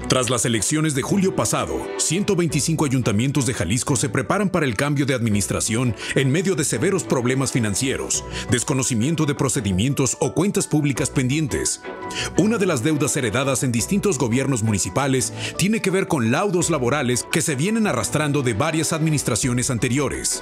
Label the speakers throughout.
Speaker 1: Tras las elecciones de julio pasado, 125 ayuntamientos de Jalisco se preparan para el cambio de administración en medio de severos problemas financieros, desconocimiento de procedimientos o cuentas públicas pendientes. Una de las deudas heredadas en distintos gobiernos municipales tiene que ver con laudos laborales que se vienen arrastrando de varias administraciones anteriores.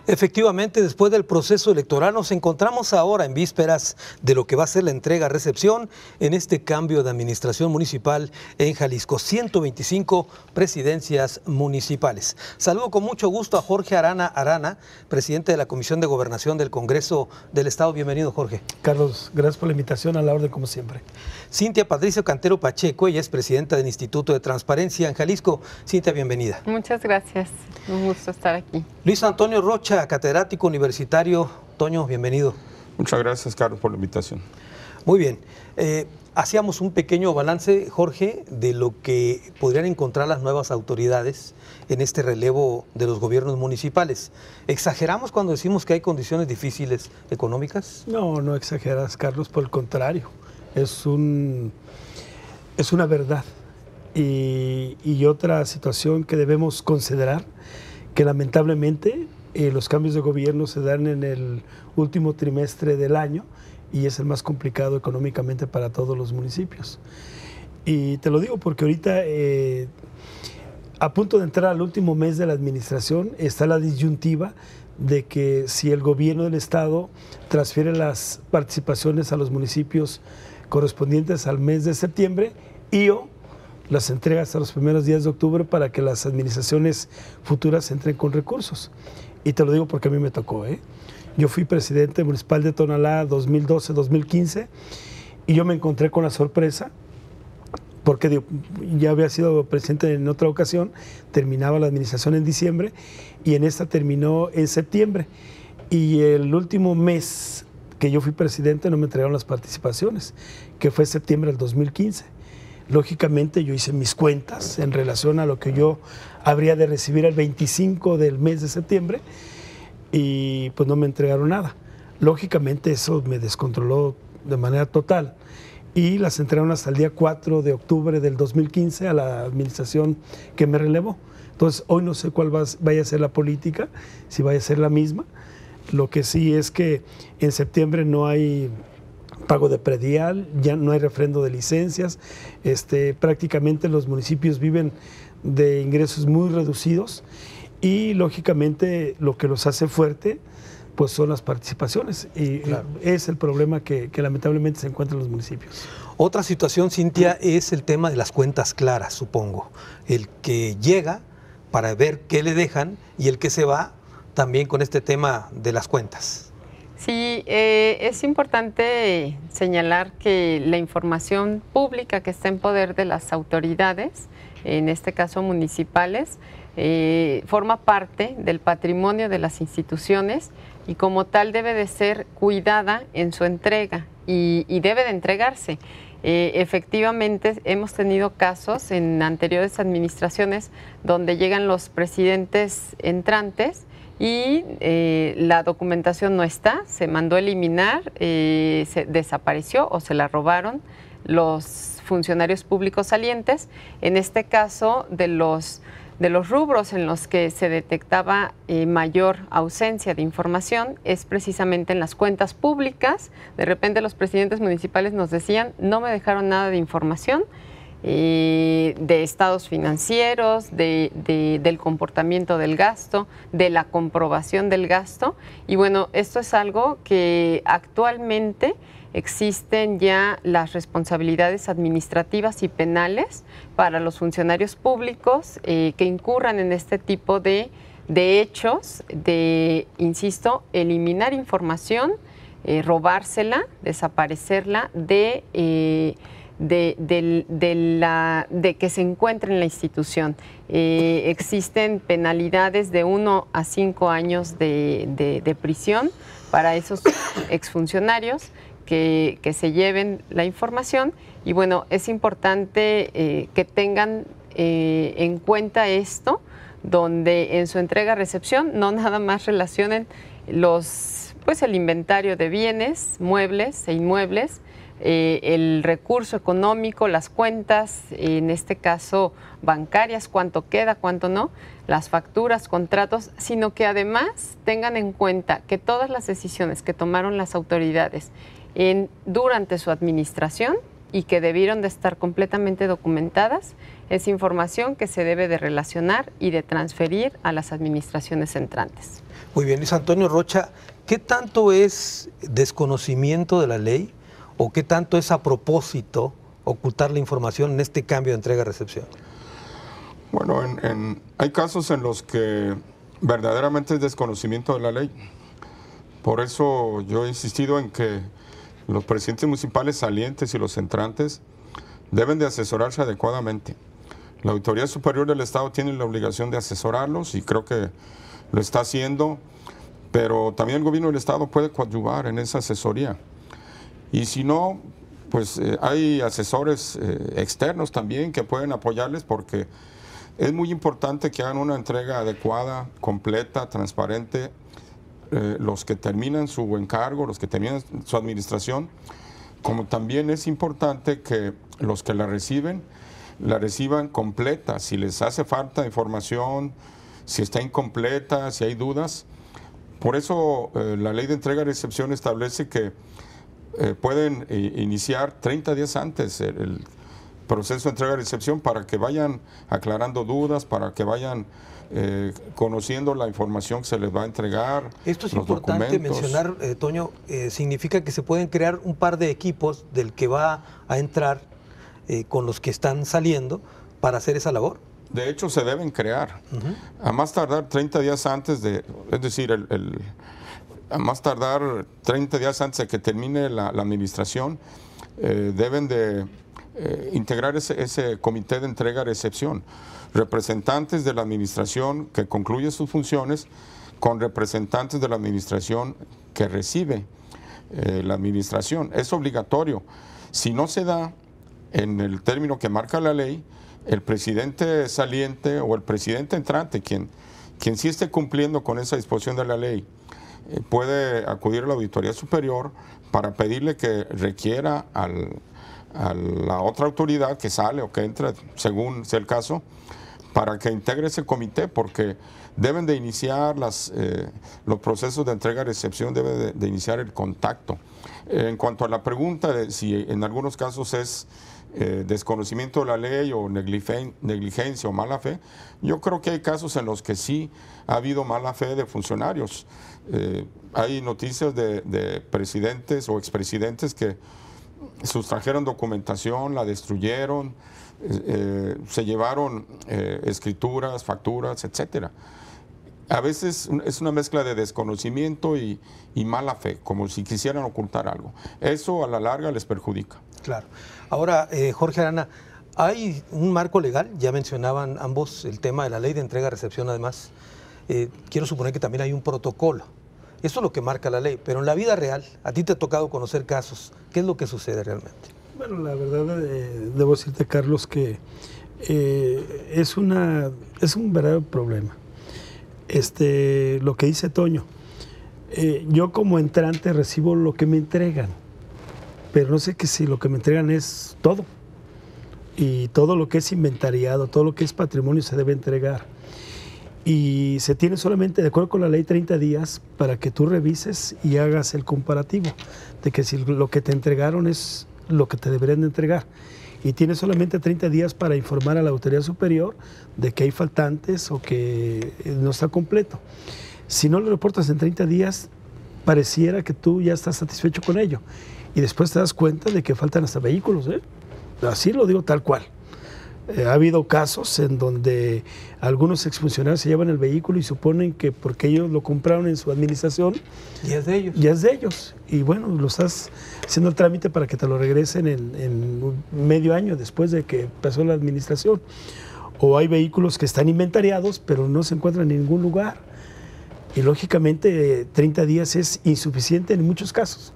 Speaker 2: Efectivamente, después del proceso electoral nos encontramos ahora en vísperas de lo que va a ser la entrega-recepción en este cambio de administración municipal en Jalisco. 125 presidencias municipales. Saludo con mucho gusto a Jorge Arana, presidente de la Comisión de Gobernación del Congreso del Estado. Bienvenido, Jorge.
Speaker 3: Carlos, gracias por la invitación, a la orden como siempre.
Speaker 2: Cintia Patricio Cantero Pacheco, ella es presidenta del Instituto de Transparencia en Jalisco. Cintia, bienvenida.
Speaker 4: Muchas gracias, un gusto estar aquí.
Speaker 2: Luis Antonio Rocha, catedrático universitario. Toño, bienvenido.
Speaker 5: Muchas gracias, Carlos, por la invitación.
Speaker 2: Muy bien. Hacíamos un pequeño balance, Jorge, de lo que podrían encontrar las nuevas autoridades en este relevo de los gobiernos municipales. ¿Exageramos cuando decimos que hay condiciones difíciles económicas?
Speaker 3: No, no exageras, Carlos, por el contrario. Es una verdad. Y otra situación que debemos considerar, que lamentablemente los cambios de gobierno se dan en el último trimestre del año y es el más complicado económicamente para todos los municipios. Y te lo digo porque ahorita, a punto de entrar al último mes de la administración, está la disyuntiva de que si el gobierno del estado transfiere las participaciones a los municipios correspondientes al mes de septiembre o las entrega hasta los primeros días de octubre para que las administraciones futuras entren con recursos. Y te lo digo porque a mí me tocó. Yo fui presidente municipal de Tonalá 2012-2015 y yo me encontré con la sorpresa porque ya había sido presidente en otra ocasión, terminaba la administración en diciembre y en esta terminó en septiembre. Y el último mes que yo fui presidente no me entregaron las participaciones, que fue septiembre del 2015. Lógicamente yo hice mis cuentas en relación a lo que yo habría de recibir el 25 del mes de septiembre y pues no me entregaron nada. Lógicamente eso me descontroló de manera total y las entregaron hasta el día 4 de octubre del 2015 a la administración que me relevó. Entonces hoy no sé cuál vaya a ser la política, si vaya a ser la misma. Lo que sí es que en septiembre no hay pago de predial, ya no hay refrendo de licencias, prácticamente los municipios viven de ingresos muy reducidos y lógicamente lo que los hace fuerte pues son las participaciones y claro, es el problema que lamentablemente se encuentra en los municipios.
Speaker 2: Otra situación, Cintia, es el tema de las cuentas claras, supongo. El que llega para ver qué le dejan y el que se va también con este tema de las cuentas.
Speaker 4: Sí, es importante señalar que la información pública que está en poder de las autoridades, en este caso municipales, forma parte del patrimonio de las instituciones y como tal debe de ser cuidada en su entrega y debe de entregarse. Efectivamente, hemos tenido casos en anteriores administraciones donde llegan los presidentes entrantes y la documentación no está, se mandó a eliminar, se desapareció o se la robaron los funcionarios públicos salientes. En este caso, de los rubros en los que se detectaba mayor ausencia de información es precisamente en las cuentas públicas. De repente los presidentes municipales nos decían, no me dejaron nada de información, de estados financieros, del comportamiento del gasto, de la comprobación del gasto. Y bueno, esto es algo que actualmente existen ya las responsabilidades administrativas y penales para los funcionarios públicos que incurran en este tipo de hechos, de, insisto, eliminar información, robársela, desaparecerla de que se encuentre en la institución. Existen penalidades de 1 a 5 años de prisión para esos exfuncionarios que se lleven la información y bueno, es importante que tengan en cuenta esto, donde en su entrega-recepción no nada más relacionen el inventario de bienes, muebles e inmuebles, el recurso económico, las cuentas, en este caso bancarias, cuánto queda, cuánto no, las facturas, contratos, sino que además tengan en cuenta que todas las decisiones que tomaron las autoridades durante su administración y que debieron de estar completamente documentadas, es información que se debe de relacionar y de transferir a las administraciones entrantes.
Speaker 2: Muy bien, Luis Antonio Rocha, ¿qué tanto es desconocimiento de la ley o qué tanto es a propósito ocultar la información en este cambio de entrega-recepción?
Speaker 5: Bueno, hay casos en los que verdaderamente es desconocimiento de la ley. Por eso yo he insistido en que los presidentes municipales salientes y los entrantes deben de asesorarse adecuadamente. La Auditoría Superior del Estado tiene la obligación de asesorarlos y creo que lo está haciendo, pero también el gobierno del Estado puede coadyuvar en esa asesoría. Y si no, pues hay asesores externos también que pueden apoyarles, porque es muy importante que hagan una entrega adecuada, completa, transparente, los que terminan su encargo, los que terminan su administración, como también es importante que los que la reciban completa. Si les hace falta información, si está incompleta, si hay dudas. Por eso la ley de entrega y recepción establece que pueden iniciar 30 días antes el proceso de entrega y recepción para que vayan aclarando dudas, para que vayan conociendo la información que se les va a entregar.
Speaker 2: Esto es importante mencionar, Toño, significa que se pueden crear un par de equipos del que va a entrar con los que están saliendo para hacer esa labor.
Speaker 5: De hecho, se deben crear. A más tardar 30 días antes de, es decir, a más tardar 30 días antes de que termine la administración, deben de integrar ese comité de entrega-recepción. Representantes de la administración que concluye sus funciones con representantes de la administración que recibe la administración. Es obligatorio. Si no se da en el término que marca la ley, el presidente saliente o el presidente entrante, quien sí esté cumpliendo con esa disposición de la ley, puede acudir a la Auditoría Superior para pedirle que requiera a la otra autoridad que sale o que entra, según sea el caso, para que integre ese comité, porque deben de iniciar los procesos de entrega-recepción, debe de iniciar el contacto. En cuanto a la pregunta de si en algunos casos es desconocimiento de la ley o negligencia o mala fe, yo creo que hay casos en los que sí ha habido mala fe de funcionarios. Hay noticias de presidentes o expresidentes que sustrajeron documentación, la destruyeron, se llevaron escrituras, facturas, etcétera. A veces es una mezcla de desconocimiento y mala fe, como si quisieran ocultar algo. Eso a la larga les perjudica.
Speaker 2: Claro. Ahora, Jorge Arana, hay un marco legal, ya mencionaban ambos el tema de la ley de entrega-recepción, además. Quiero suponer que también hay un protocolo. Eso es lo que marca la ley, pero en la vida real, a ti te ha tocado conocer casos. ¿Qué es lo que sucede realmente?
Speaker 3: Bueno, la verdad, debo decirte, Carlos, que es un verdadero problema. Lo que dice Toño, yo como entrante recibo lo que me entregan, pero no sé que si lo que me entregan es todo. Y todo lo que es inventariado, todo lo que es patrimonio se debe entregar. Y se tiene solamente, de acuerdo con la ley, 30 días para que tú revises y hagas el comparativo de que si lo que te entregaron es lo que te deberían de entregar. Y tienes solamente 30 días para informar a la autoridad superior de que hay faltantes o que no está completo. Si no lo reportas en 30 días, pareciera que tú ya estás satisfecho con ello. Y después te das cuenta de que faltan hasta vehículos, ¿eh? Así lo digo tal cual. Ha habido casos en donde algunos exfuncionarios se llevan el vehículo y suponen que porque ellos lo compraron en su administración,
Speaker 2: ya es de ellos.
Speaker 3: Ya es de ellos. Y bueno, lo estás haciendo el trámite para que te lo regresen en medio año después de que pasó la administración. O hay vehículos que están inventariados, pero no se encuentran en ningún lugar. Y lógicamente 30 días es insuficiente en muchos casos.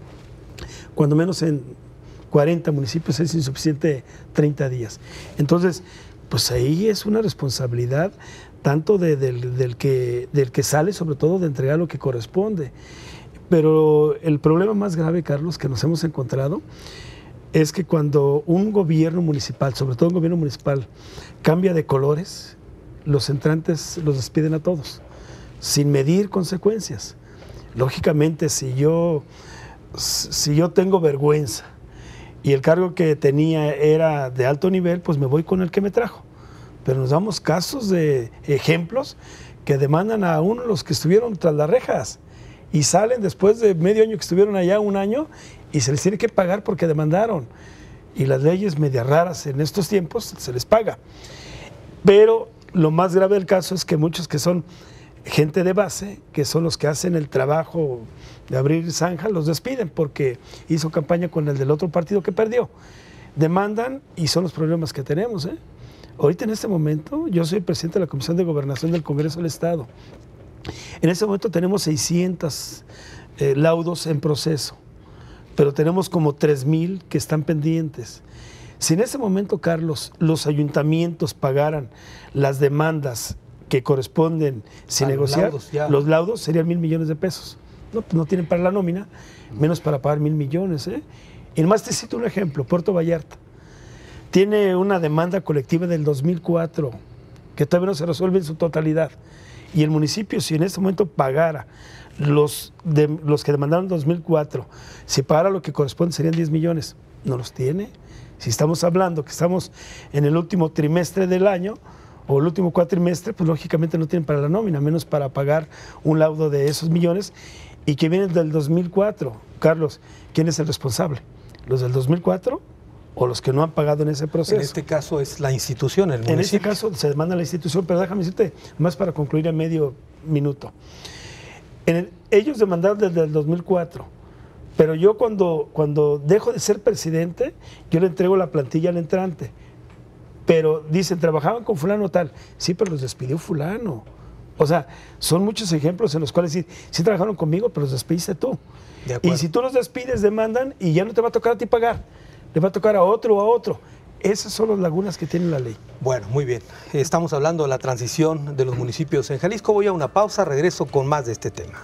Speaker 3: Cuando menos en 40 municipios es insuficiente 30 días. Entonces, pues ahí es una responsabilidad tanto del que sale, sobre todo de entregar lo que corresponde. Pero el problema más grave, Carlos, que nos hemos encontrado es que cuando un gobierno municipal, sobre todo un gobierno municipal, cambia de colores, los entrantes los despiden a todos, sin medir consecuencias. Lógicamente, si yo tengo vergüenza y el cargo que tenía era de alto nivel, pues me voy con el que me trajo. Pero nos damos casos de ejemplos que demandan a uno los que estuvieron tras las rejas y salen después de medio año que estuvieron allá, un año, y se les tiene que pagar porque demandaron. Y las leyes medias raras en estos tiempos se les paga. Pero lo más grave del caso es que muchos que son gente de base, que son los que hacen el trabajo de abrir zanja, los despiden porque hizo campaña con el del otro partido que perdió. Demandan y son los problemas que tenemos, ¿eh? Ahorita en este momento, yo soy presidente de la Comisión de Gobernación del Congreso del Estado. En este momento tenemos 600 laudos en proceso, pero tenemos como 3,000 que están pendientes. Si en ese momento, Carlos, los ayuntamientos pagaran las demandas que corresponden sin negociar, los laudos serían 1,000 millones de pesos. No, pues no tienen para la nómina, menos para pagar 1,000 millones. Y nomás te cito un ejemplo, Puerto Vallarta. Tiene una demanda colectiva del 2004 que todavía no se resuelve en su totalidad. Y el municipio, si en este momento pagara los que demandaron en 2004, si pagara lo que corresponde serían 10 millones. No los tiene. Si estamos hablando que estamos en el último trimestre del año o el último cuatrimestre, pues lógicamente no tienen para la nómina, menos para pagar un laudo de esos millones y que vienen del 2004. Carlos, ¿quién es el responsable? ¿Los del 2004 o los que no han pagado en ese proceso?
Speaker 2: En este caso es la institución, el municipio.
Speaker 3: En este caso se demanda la institución, pero déjame decirte, más para concluir en medio minuto. Ellos demandaron desde el 2004, pero yo cuando dejo de ser presidente, yo le entrego la plantilla al entrante. Pero dicen, trabajaban con fulano tal. Sí, pero los despidió fulano. O sea, son muchos ejemplos en los cuales sí trabajaron conmigo, pero los despediste tú. Y si tú los despides, demandan y ya no te va a tocar a ti pagar. Le va a tocar a otro o a otro. Esas son las lagunas que tiene la ley.
Speaker 2: Bueno, muy bien. Estamos hablando de la transición de los municipios en Jalisco. Voy a una pausa, regreso con más de este tema.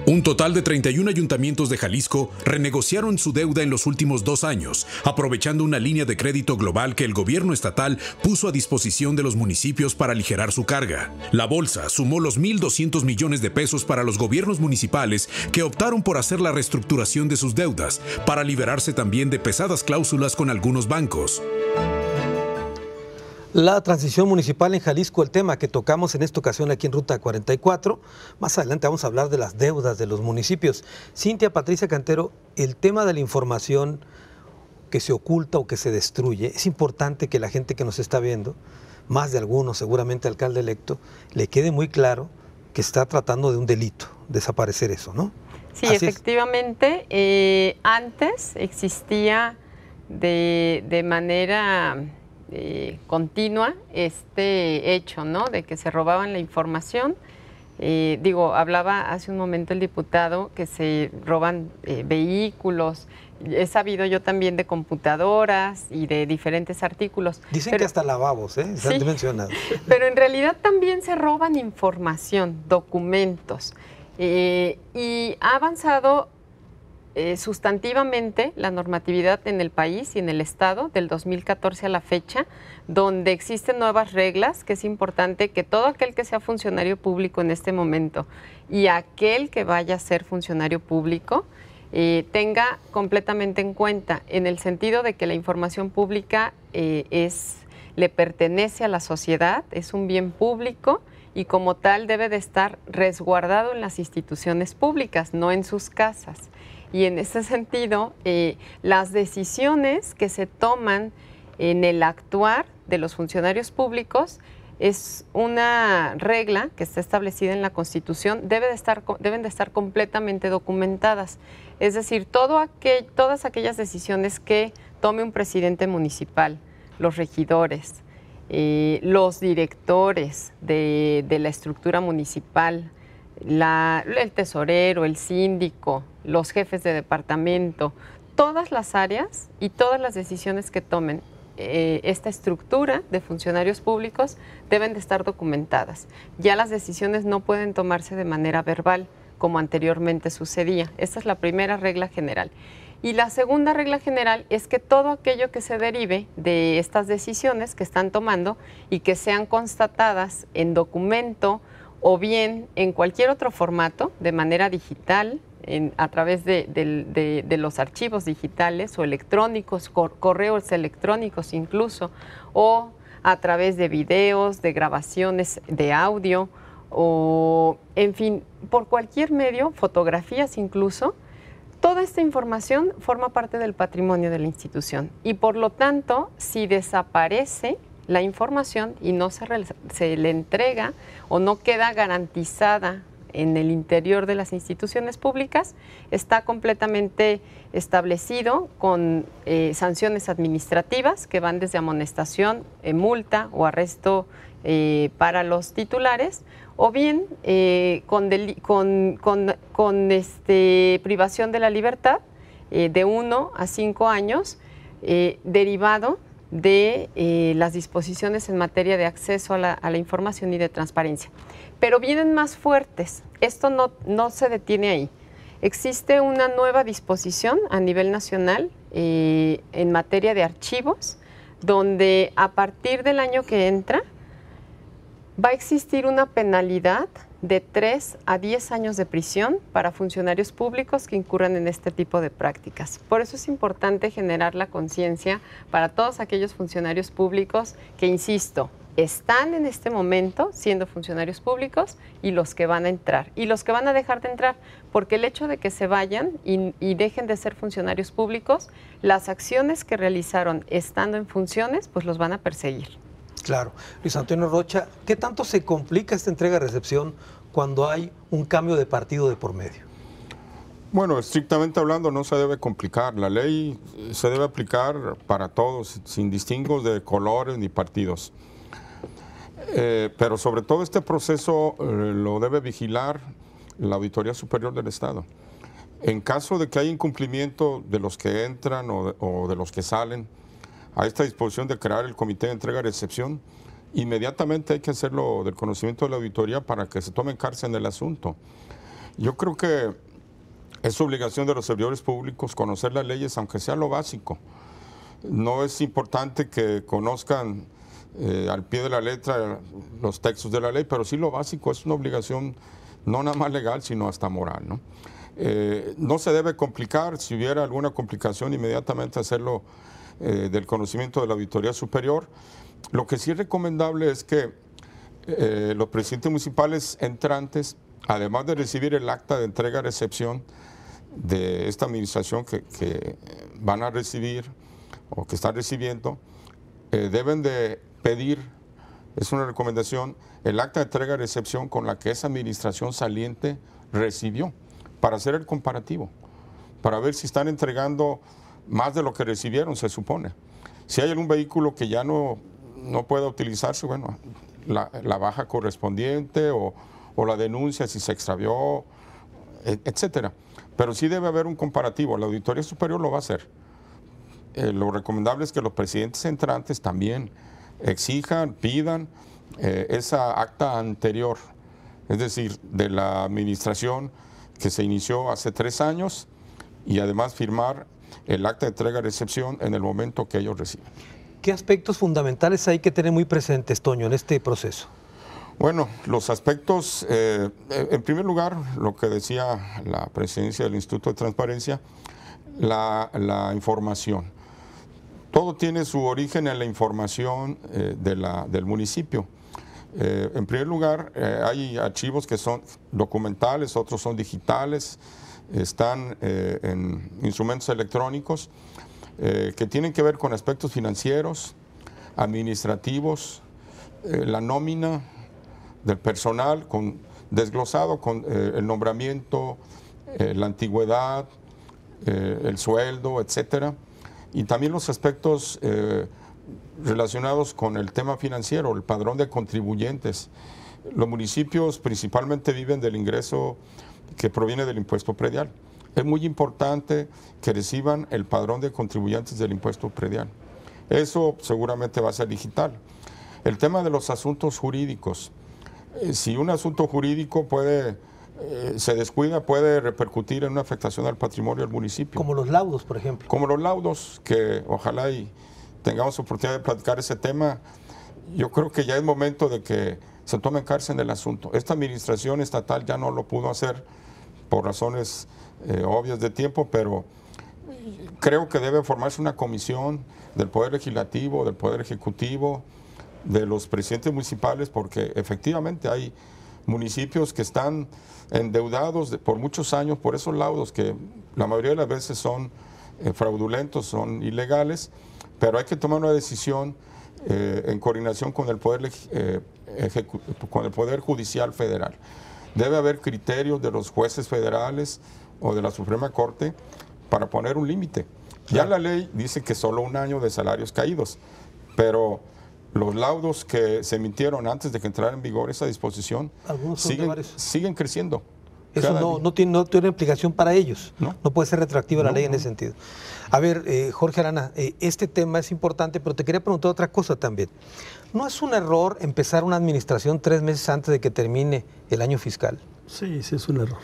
Speaker 1: Un total de 31 ayuntamientos de Jalisco renegociaron su deuda en los últimos 2 años, aprovechando una línea de crédito global que el gobierno estatal puso a disposición de los municipios para aligerar su carga. La bolsa sumó los 1,200 millones de pesos para los gobiernos municipales que optaron por hacer la reestructuración de sus deudas, para liberarse también de pesadas cláusulas con algunos bancos.
Speaker 2: La transición municipal en Jalisco, el tema que tocamos en esta ocasión aquí en Ruta 44. Más adelante vamos a hablar de las deudas de los municipios. Cintia Patricia Cantero, el tema de la información que se oculta o que se destruye, es importante que la gente que nos está viendo, más de algunos, seguramente alcalde electo, le quede muy claro que está tratando de un delito, desaparecer eso, ¿no?
Speaker 4: Sí, así efectivamente, antes existía de manera continua este hecho, ¿no? De que se robaban la información. Hablaba hace un momento el diputado que se roban vehículos. He sabido yo también de computadoras y de diferentes artículos.
Speaker 2: Dicen que hasta lavabos, se han mencionado.
Speaker 4: Pero en realidad también se roban información, documentos. Y ha avanzado sustantivamente la normatividad en el país y en el Estado del 2014 a la fecha, donde existen nuevas reglas, que es importante que todo aquel que sea funcionario público en este momento y aquel que vaya a ser funcionario público tenga completamente en cuenta, en el sentido de que la información pública le pertenece a la sociedad, es un bien público y como tal debe de estar resguardado en las instituciones públicas, no en sus casas. Y en ese sentido, las decisiones que se toman en el actuar de los funcionarios públicos es una regla que está establecida en la Constitución, deben de estar completamente documentadas. Es decir, todas aquellas decisiones que tome un presidente municipal, los regidores, los directores de la estructura municipal, el tesorero, el síndico, los jefes de departamento, todas las áreas y todas las decisiones que tomen esta estructura de funcionarios públicos deben de estar documentadas. Ya las decisiones no pueden tomarse de manera verbal, como anteriormente sucedía. Esta es la primera regla general. Y la segunda regla general es que todo aquello que se derive de estas decisiones que están tomando y que sean constatadas en documento o bien en cualquier otro formato, de manera digital, a través de los archivos digitales o electrónicos, correos electrónicos incluso, o a través de videos, de grabaciones de audio, o en fin, por cualquier medio, fotografías incluso. Toda esta información forma parte del patrimonio de la institución y por lo tanto, si desaparece la información y no se le entrega o no queda garantizada en el interior de las instituciones públicas, está completamente establecido con sanciones administrativas que van desde amonestación, multa o arresto para los titulares, o bien con privación de la libertad de 1 a 5 años, derivado de las disposiciones en materia de acceso a la información y de transparencia. Pero vienen más fuertes. Esto no se detiene ahí. Existe una nueva disposición a nivel nacional en materia de archivos, donde a partir del año que entra va a existir una penalidad de 3 a 10 años de prisión para funcionarios públicos que incurran en este tipo de prácticas. Por eso es importante generar la conciencia para todos aquellos funcionarios públicos que, insisto, están en este momento siendo funcionarios públicos y los que van a entrar y los que van a dejar de entrar, porque el hecho de que se vayan y dejen de ser funcionarios públicos, las acciones que realizaron estando en funciones, pues los van a perseguir.
Speaker 2: Claro. Luis Antonio Rocha, ¿qué tanto se complica esta entrega-recepción cuando hay un cambio de partido de por medio?
Speaker 5: Bueno, estrictamente hablando no se debe complicar. La ley se debe aplicar para todos, sin distingos de colores ni partidos. Pero sobre todo este proceso lo debe vigilar la Auditoría Superior del Estado. En caso de que haya incumplimiento de los que entran o de los que salen, a esta disposición de crear el Comité de Entrega-Recepción, inmediatamente hay que hacerlo del conocimiento de la auditoría para que se tome cárcel en el asunto. Yo creo que es obligación de los servidores públicos conocer las leyes, aunque sea lo básico. No es importante que conozcan al pie de la letra los textos de la ley, pero sí lo básico es una obligación no nada más legal, sino hasta moral, ¿no? No se debe complicar. Si hubiera alguna complicación, inmediatamente hacerlo del conocimiento de la Auditoría Superior. Lo que sí es recomendable es que los presidentes municipales entrantes, además de recibir el acta de entrega-recepción de esta administración que van a recibir o que están recibiendo, deben de pedir, es una recomendación, el acta de entrega-recepción con la que esa administración saliente recibió, para hacer el comparativo, para ver si están entregando más de lo que recibieron, se supone. Si hay algún vehículo que ya no pueda utilizarse, bueno, la baja correspondiente o la denuncia si se extravió, etcétera. Pero sí debe haber un comparativo. La Auditoría Superior lo va a hacer. Lo recomendable es que los presidentes entrantes también exijan, pidan esa acta anterior, es decir, de la administración que se inició hace 3 años, y además firmar el acta de entrega-recepción en el momento que ellos reciben.
Speaker 2: ¿Qué aspectos fundamentales hay que tener muy presentes, Toño, en este proceso?
Speaker 5: Bueno, los aspectos, en primer lugar, lo que decía la presidencia del Instituto de Transparencia, la información. Todo tiene su origen en la información del municipio. En primer lugar, hay archivos que son documentales, otros son digitales, están en instrumentos electrónicos que tienen que ver con aspectos financieros, administrativos, la nómina del personal, desglosado con el nombramiento, la antigüedad, el sueldo, etcétera. y también los aspectos relacionados con el tema financiero, el padrón de contribuyentes. Los municipios principalmente viven del ingreso que proviene del impuesto predial. Es muy importante que reciban el padrón de contribuyentes del impuesto predial. Eso seguramente va a ser digital. El tema de los asuntos jurídicos. Si un asunto jurídico se descuida, puede repercutir en una afectación al patrimonio del municipio.
Speaker 2: Como los laudos, por ejemplo.
Speaker 5: Como los laudos, que ojalá y tengamos oportunidad de platicar ese tema. Yo creo que ya es momento de que se tome en cárcel el asunto. Esta administración estatal ya no lo pudo hacer por razones obvias de tiempo, pero creo que debe formarse una comisión del Poder Legislativo, del Poder Ejecutivo, de los presidentes municipales, porque efectivamente hay municipios que están endeudados por muchos años por esos laudos que la mayoría de las veces son fraudulentos, son ilegales, pero hay que tomar una decisión en coordinación con el Poder Judicial Federal. Debe haber criterios de los jueces federales o de la Suprema Corte para poner un límite. Ya la ley dice que solo 1 año de salarios caídos, pero los laudos que se emitieron antes de que entrara en vigor esa disposición siguen creciendo.
Speaker 2: Eso no tiene implicación para ellos. No puede ser retroactiva la ley en ese sentido. A ver, Jorge Arana, este tema es importante, pero te quería preguntar otra cosa también. ¿No es un error empezar una administración 3 meses antes de que termine el año fiscal?
Speaker 3: Sí, sí es un error.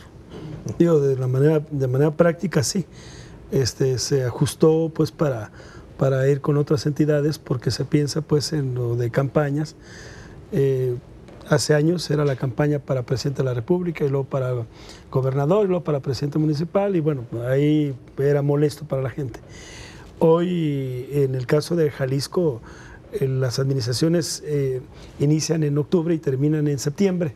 Speaker 3: Digo, de manera práctica sí. Se ajustó pues para ir con otras entidades porque se piensa pues en lo de campañas. Hace años era la campaña para presidente de la República y luego para gobernador y luego para presidente municipal y bueno, ahí era molesto para la gente. Hoy, en el caso de Jalisco, las administraciones inician en octubre y terminan en septiembre.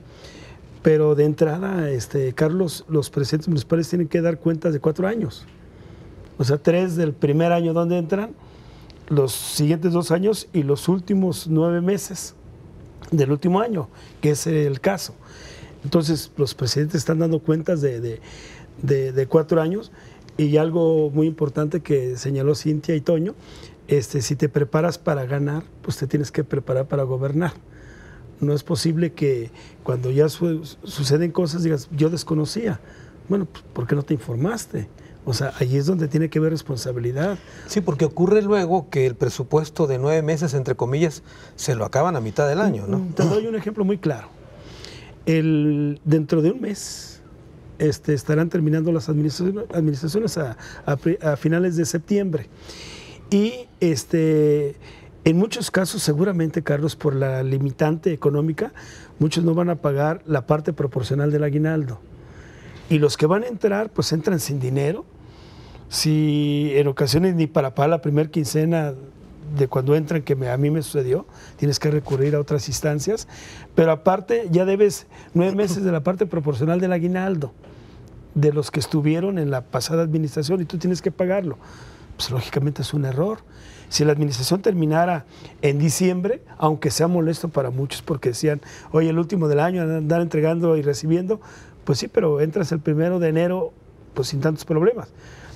Speaker 3: Pero de entrada, Carlos, los presidentes municipales tienen que dar cuentas de 4 años. O sea, 3 del primer año donde entran, los siguientes 2 años y los últimos 9 meses del último año, que es el caso. Entonces, los presidentes están dando cuentas de 4 años y algo muy importante que señaló Cintia y Toño, si te preparas para ganar, pues te tienes que preparar para gobernar. No es posible que cuando ya suceden cosas digas, yo desconocía. Bueno, pues, ¿por qué no te informaste? O sea, ahí es donde tiene que haber responsabilidad.
Speaker 2: Sí, porque ocurre luego que el presupuesto de 9 meses, entre comillas, se lo acaban a mitad del año, ¿no?
Speaker 3: Te doy un ejemplo muy claro. Dentro de un mes estarán terminando las administraciones a finales de septiembre. Y en muchos casos, seguramente, Carlos, por la limitante económica, muchos no van a pagar la parte proporcional del aguinaldo. Y los que van a entrar, pues entran sin dinero. Si en ocasiones ni para pagar la primera quincena de cuando entran, que a mí me sucedió, tienes que recurrir a otras instancias. Pero aparte, ya debes 9 meses de la parte proporcional del aguinaldo, de los que estuvieron en la pasada administración, y tú tienes que pagarlo. Pues lógicamente es un error. Si la administración terminara en diciembre, aunque sea molesto para muchos porque decían, oye, el último del año andar entregando y recibiendo, pues sí, pero entras el 1 de enero pues sin tantos problemas.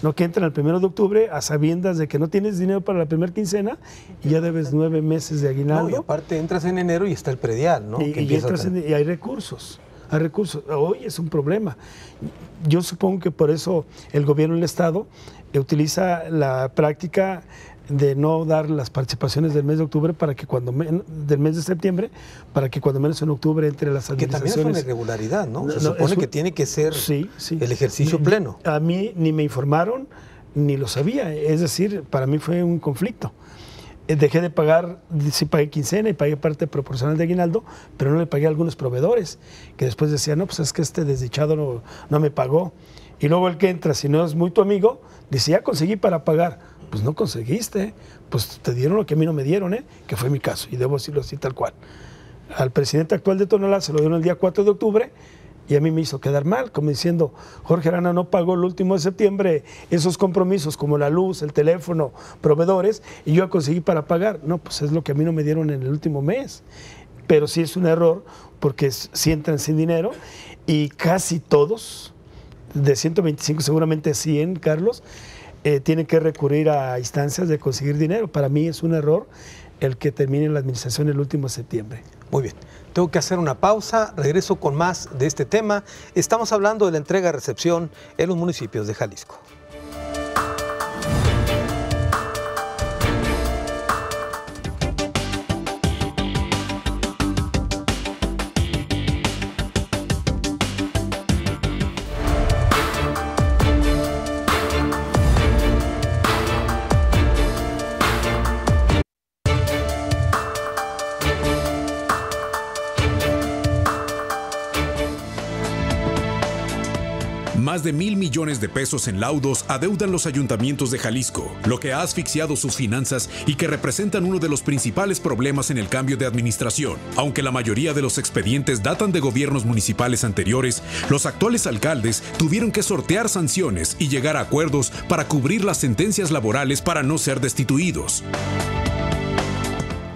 Speaker 3: No que entran el 1 de octubre a sabiendas de que no tienes dinero para la primera quincena y ya debes 9 meses de aguinaldo.
Speaker 2: No, y aparte entras en enero y está el predial, ¿no?
Speaker 3: Y hay recursos. Hay recursos. Hoy es un problema. Yo supongo que por eso el gobierno del Estado utiliza la práctica de no dar las participaciones del mes de octubre para que del mes de septiembre, para que cuando menos en octubre entre las administraciones.
Speaker 2: Que también es una irregularidad, ¿no? Se supone que tiene que ser el ejercicio pleno.
Speaker 3: A mí ni me informaron, ni lo sabía. Es decir, para mí fue un conflicto. Dejé de pagar, sí pagué quincena y pagué parte proporcional de aguinaldo, pero no le pagué a algunos proveedores, que después decían, no, pues es que este desdichado no me pagó. Y luego el que entra, si no es muy tu amigo, dice, ya conseguí para pagar. Pues no conseguiste, pues te dieron lo que a mí no me dieron, que fue mi caso, y debo decirlo así tal cual. Al presidente actual de Tonalá se lo dieron el día 4 de octubre y a mí me hizo quedar mal, como diciendo, Jorge Arana no pagó el último de septiembre esos compromisos como la luz, el teléfono, proveedores, y yo conseguí para pagar. No, pues es lo que a mí no me dieron en el último mes. Pero sí es un error porque sí entran sin dinero y casi todos, de 125 seguramente 100, Carlos, tienen que recurrir a instancias de conseguir dinero. Para mí es un error el que termine la administración el último de septiembre.
Speaker 2: Muy bien, tengo que hacer una pausa, regreso con más de este tema. Estamos hablando de la entrega-recepción en los municipios de Jalisco.
Speaker 1: Más de 1,000 millones de pesos en laudos adeudan los ayuntamientos de Jalisco, lo que ha asfixiado sus finanzas y que representan uno de los principales problemas en el cambio de administración. Aunque la mayoría de los expedientes datan de gobiernos municipales anteriores, los actuales alcaldes tuvieron que sortear sanciones y llegar a acuerdos para cubrir las sentencias laborales para no ser destituidos.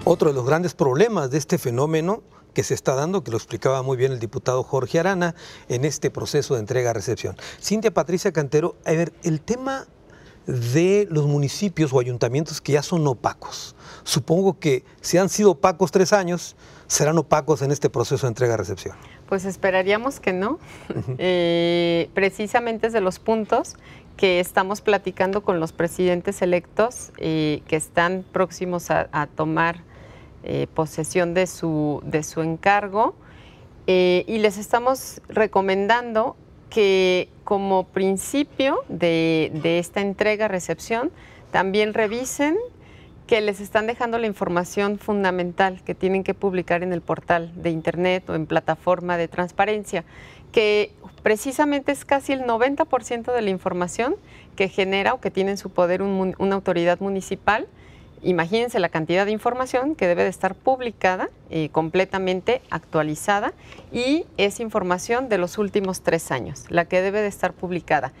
Speaker 2: Otro de los grandes problemas de este fenómeno que se está dando, que lo explicaba muy bien el diputado Jorge Arana, en este proceso de entrega-recepción. Cintia Patricia Cantero, a ver, el tema de los municipios o ayuntamientos que ya son opacos. Supongo que si han sido opacos 3 años, serán opacos en este proceso de entrega-recepción.
Speaker 4: Pues esperaríamos que no. Precisamente es de los puntos que estamos platicando con los presidentes electos que están próximos a tomar posesión de su encargo y les estamos recomendando que como principio de esta entrega-recepción también revisen que les están dejando la información fundamental que tienen que publicar en el portal de internet o en plataforma de transparencia, que precisamente es casi el 90% de la información que genera o que tiene en su poder una autoridad municipal. Imagínense la cantidad de información que debe de estar publicada, completamente actualizada, y es información de los últimos 3 años, la que debe de estar publicada.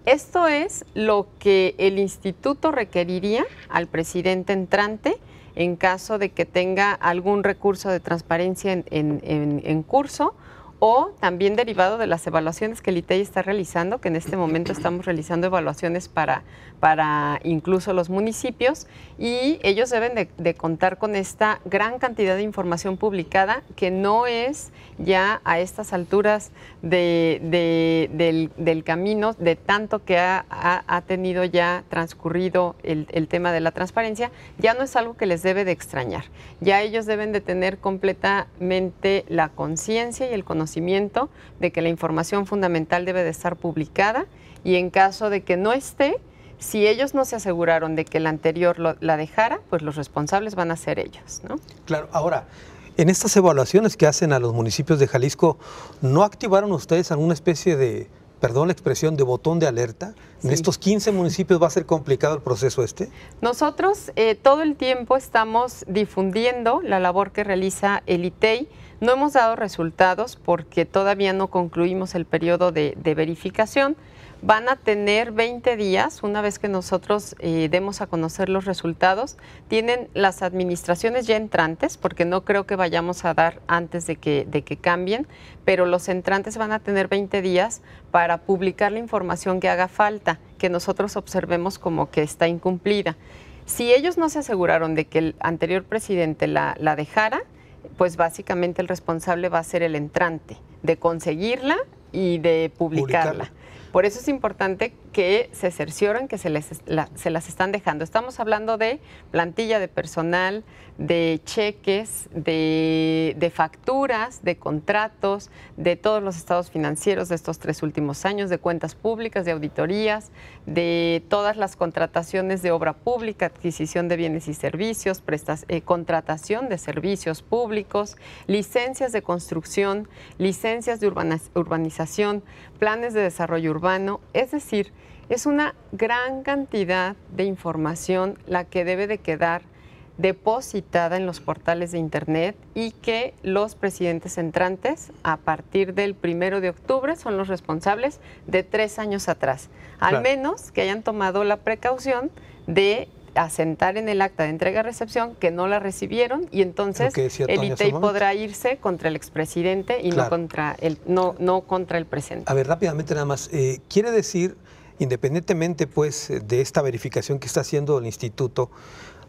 Speaker 4: Esto es lo que el instituto requeriría al presidente entrante en caso de que tenga algún recurso de transparencia en curso, o también derivado de las evaluaciones que el ITEI está realizando, que en este momento estamos realizando evaluaciones para incluso los municipios, y ellos deben de contar con esta gran cantidad de información publicada, que no es ya a estas alturas del camino, de tanto que ha tenido ya transcurrido el tema de la transparencia, ya no es algo que les debe de extrañar. Ya ellos deben de tener completamente la conciencia y el conocimiento de que la información fundamental debe de estar publicada, y en caso de que no esté, si ellos no se aseguraron de que el anterior la dejara, pues los responsables van a ser ellos, ¿no?
Speaker 2: Claro, ahora, en estas evaluaciones que hacen a los municipios de Jalisco, ¿no activaron ustedes alguna especie de, perdón la expresión, de botón de alerta? Sí. ¿En estos 15 municipios va a ser complicado el proceso este? Nosotros
Speaker 4: todo el tiempo estamos difundiendo la labor que realiza el ITEI. No hemos dado resultados porque todavía no concluimos el periodo de verificación. Van a tener 20 días, una vez que nosotros demos a conocer los resultados. Tienen las administraciones ya entrantes, porque no creo que vayamos a dar antes de que cambien, pero los entrantes van a tener 20 días para publicar la información que haga falta, que nosotros observemos como que está incumplida. Si ellos no se aseguraron de que el anterior presidente la dejara, pues básicamente el responsable va a ser el entrante, de conseguirla y de publicarla. Por eso es importante que se cercioren que se las están dejando. Estamos hablando de plantilla de personal, de cheques, de facturas, de contratos, de todos los estados financieros de estos 3 últimos años, de cuentas públicas, de auditorías, de todas las contrataciones de obra pública, adquisición de bienes y servicios, contratación de servicios públicos, licencias de construcción, licencias de urbanización, planes de desarrollo urbano. Es decir, es una gran cantidad de información la que debe de quedar depositada en los portales de internet, y que los presidentes entrantes a partir del 1 de octubre son los responsables de 3 años atrás. Al menos que hayan tomado la precaución de asentar en el acta de entrega-recepción que no la recibieron, y entonces el ITEI podrá irse contra el expresidente y no contra el presente.
Speaker 2: A ver, rápidamente nada más, quiere decir independientemente pues de esta verificación que está haciendo el instituto,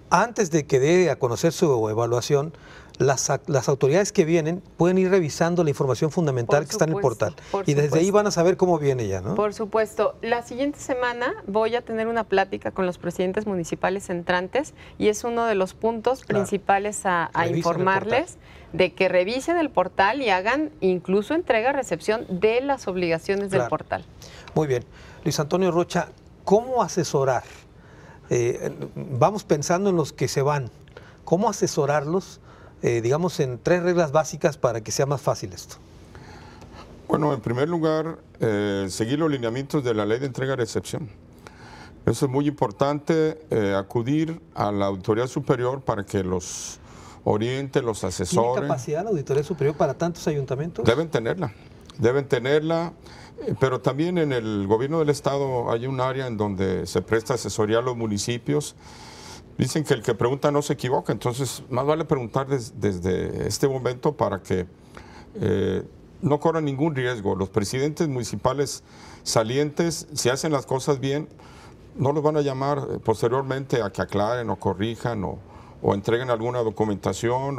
Speaker 2: antes de que dé a conocer su evaluación, las autoridades que vienen pueden ir revisando la información fundamental que está en el portal. Y desde ahí van a saber cómo viene ya, ¿no?
Speaker 4: Por supuesto. La siguiente semana voy a tener una plática con los presidentes municipales entrantes y es uno de los puntos principales a informarles de que revisen el portal y hagan incluso entrega-recepción de las obligaciones del portal.
Speaker 2: Muy bien. Luis Antonio Rocha, ¿cómo asesorar? Vamos pensando en los que se van. ¿Cómo asesorarlos? Digamos, en 3 reglas básicas para que sea más fácil esto.
Speaker 5: Bueno, en primer lugar, seguir los lineamientos de la ley de entrega-recepción. Eso es muy importante, acudir a la Auditoría Superior para que los oriente, los asesore.
Speaker 2: ¿Tiene capacidad la Auditoría Superior para tantos ayuntamientos?
Speaker 5: Deben tenerla, pero también en el gobierno del estado hay un área en donde se presta asesoría a los municipios. Dicen que el que pregunta no se equivoca, entonces más vale preguntar desde este momento para que no corran ningún riesgo. Los presidentes municipales salientes, si hacen las cosas bien, no los van a llamar posteriormente a que aclaren o corrijan o entreguen alguna documentación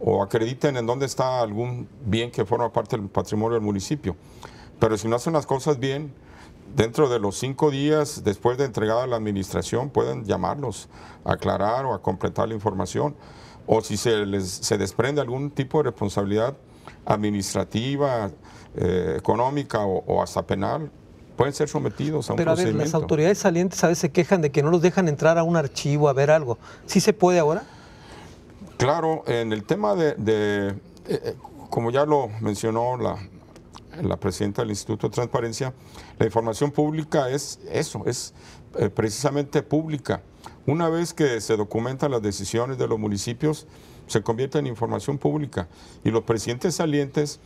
Speaker 5: o acrediten en dónde está algún bien que forma parte del patrimonio del municipio. Pero si no hacen las cosas bien, dentro de los 5 días después de entregada la administración pueden llamarlos a aclarar o a completar la información. O si se desprende algún tipo de responsabilidad administrativa, económica o hasta penal, pueden ser sometidos a un procedimiento.
Speaker 2: Pero a ver, las autoridades salientes a veces se quejan de que no los dejan entrar a un archivo a ver algo. ¿Sí se puede ahora?
Speaker 5: Claro, en el tema como ya lo mencionó la presidenta del Instituto de Transparencia, la información pública es eso, es precisamente pública. Una vez que se documentan las decisiones de los municipios, se convierte en información pública y los presidentes salientes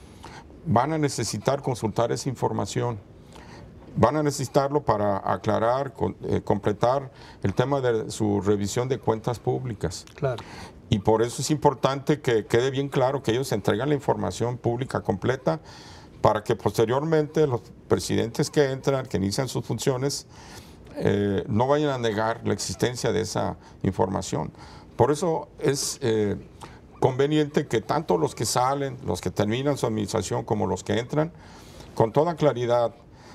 Speaker 5: van a necesitar consultar esa información. Van a necesitarlo para aclarar, completar el tema de su revisión de cuentas públicas.
Speaker 2: Claro.
Speaker 5: Y por eso es importante que quede bien claro que ellos entregan la información pública completa para que posteriormente los presidentes que entran, que inician sus funciones, no vayan a negar la existencia de esa información. Por eso es conveniente que tanto los que salen, los que terminan su administración, como los que entran, con toda claridad,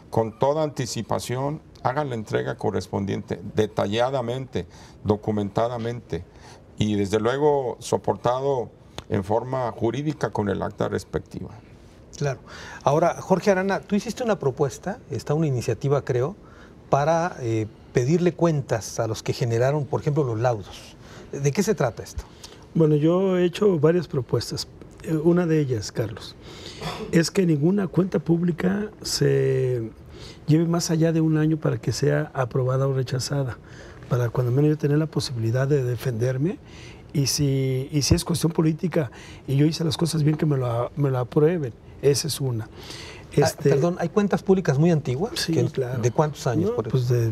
Speaker 5: con toda anticipación, hagan la entrega correspondiente, detalladamente, documentadamente y desde luego soportado en forma jurídica con el acta respectiva.
Speaker 2: Claro. Ahora, Jorge Arana, tú hiciste una propuesta, está una iniciativa creo, para pedirle cuentas a los que generaron, por ejemplo, los laudos. ¿De qué se trata esto?
Speaker 3: Bueno, yo he hecho varias propuestas. Una de ellas, Carlos, es que ninguna cuenta pública se lleve más allá de 1 año para que sea aprobada o rechazada, para cuando menos yo tener la posibilidad de defenderme y si es cuestión política y yo hice las cosas bien, que me lo aprueben. Esa es una.
Speaker 2: Perdón, ¿hay cuentas públicas muy antiguas?
Speaker 3: Sí, claro.
Speaker 2: ¿De cuántos años?
Speaker 3: No, pues de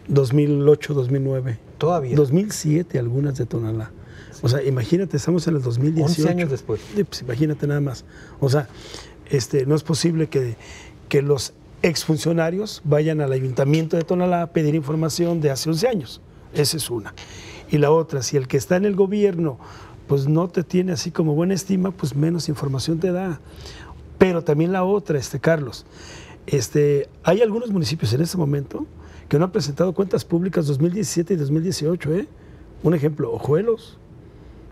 Speaker 3: 2008, 2009.
Speaker 2: ¿Todavía?
Speaker 3: 2007 algunas de Tonalá. Sí. O sea, imagínate, estamos en el 2018.
Speaker 2: 11 años después.
Speaker 3: Pues imagínate nada más. O sea, no es posible que los exfuncionarios vayan al ayuntamiento de Tonalá a pedir información de hace 11 años. Esa es una. Y la otra, si el que está en el gobierno pues no te tiene así como buena estima, pues menos información te da. Pero también la otra, Carlos, hay algunos municipios en este momento que no han presentado cuentas públicas 2017 y 2018, ¿eh? Un ejemplo, Ojuelos.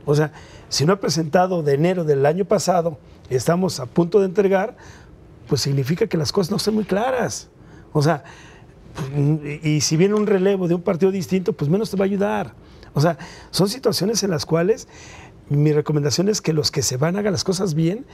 Speaker 3: O sea, si no ha presentado de enero del año pasado, estamos a punto de entregar, pues significa que las cosas no están muy claras. O sea, y si viene un relevo de un partido distinto, pues menos te va a ayudar. O sea, son situaciones en las cuales mi recomendación es que los que se van hagan las cosas bien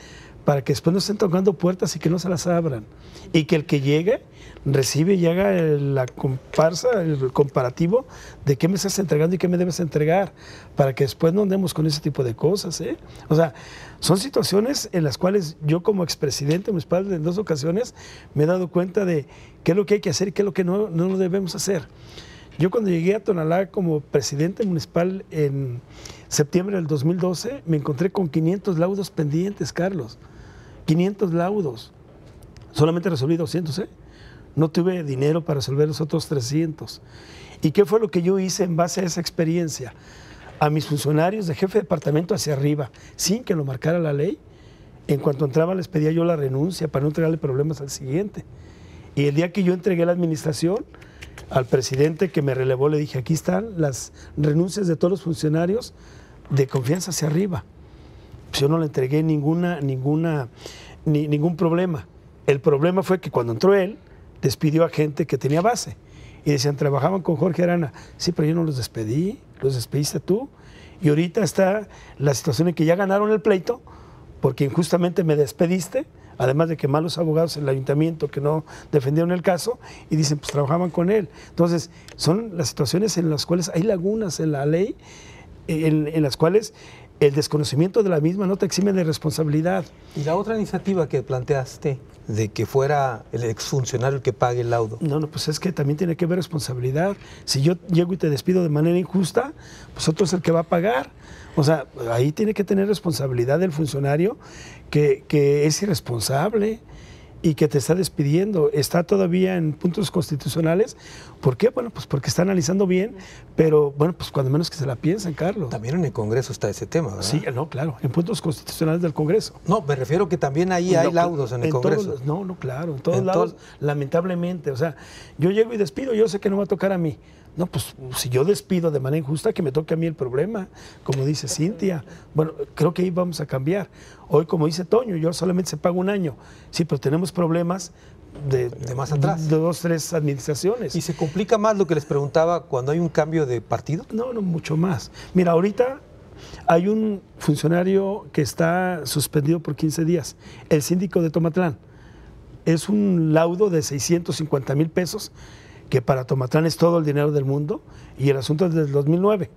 Speaker 3: para que después no estén tocando puertas y que no se las abran. Y que el que llegue, recibe y haga la comparsa, el comparativo de qué me estás entregando y qué me debes entregar, para que después no andemos con ese tipo de cosas, ¿eh? O sea, son situaciones en las cuales yo como expresidente municipal en 2 ocasiones me he dado cuenta de qué es lo que hay que hacer y qué es lo que no lo debemos hacer. Yo cuando llegué a Tonalá como presidente municipal en septiembre del 2012, me encontré con 500 laudos pendientes, Carlos. 500 laudos. Solamente resolví 200, ¿eh? no tuve dinero para resolver los otros 300. ¿Y qué fue lo que yo hice en base a esa experiencia? A mis funcionarios de jefe de departamento hacia arriba, sin que lo marcara la ley, en cuanto entraba les pedía yo la renuncia para no entregarle problemas al siguiente. Y el día que yo entregué la administración, al presidente que me relevó le dije, aquí están las renuncias de todos los funcionarios de confianza hacia arriba. Pues yo no le entregué ningún problema. El problema fue que cuando entró él, despidió a gente que tenía base. Y decían, trabajaban con Jorge Arana. Sí, pero yo no los despedí, los despediste tú. Y ahorita está la situación en que ya ganaron el pleito, porque injustamente me despediste, además de que malos abogados en el ayuntamiento que no defendieron el caso, y dicen, pues trabajaban con él. Entonces, son las situaciones en las cuales hay lagunas en la ley, en las cuales el desconocimiento de la misma no te exime de responsabilidad.
Speaker 2: ¿Y la otra iniciativa que planteaste, de que fuera el exfuncionario el que pague el laudo?
Speaker 3: No, pues es que también tiene que haber responsabilidad. Si yo llego y te despido de manera injusta, pues otro es el que va a pagar. O sea, ahí tiene que tener responsabilidad el funcionario que es irresponsable y que te está despidiendo. Está todavía en puntos constitucionales. ¿Por qué? Bueno, pues porque está analizando bien, pero bueno, pues cuando menos que se la piensen, Carlos.
Speaker 2: También en el Congreso está ese tema, ¿verdad?
Speaker 3: Sí, no, claro, en puntos constitucionales del Congreso.
Speaker 2: No, me refiero que también ahí hay laudos en el Congreso.
Speaker 3: Claro, en todos lados, lamentablemente. O sea, yo llego y despido, yo sé que no va a tocar a mí. No, pues si yo despido de manera injusta, que me toque a mí el problema, como dice Cintia. Bueno, creo que ahí vamos a cambiar. Hoy, como dice Toño, yo solamente se paga un año. Sí, pero tenemos problemas de
Speaker 2: más atrás.
Speaker 3: De 2, 3 administraciones.
Speaker 2: ¿Y se complica más lo que les preguntaba cuando hay un cambio de partido?
Speaker 3: No, mucho más. Mira, ahorita hay un funcionario que está suspendido por 15 días, el síndico de Tomatlán. Es un laudo de 650,000 pesos, que para Tomatlán es todo el dinero del mundo, y el asunto es del 2009.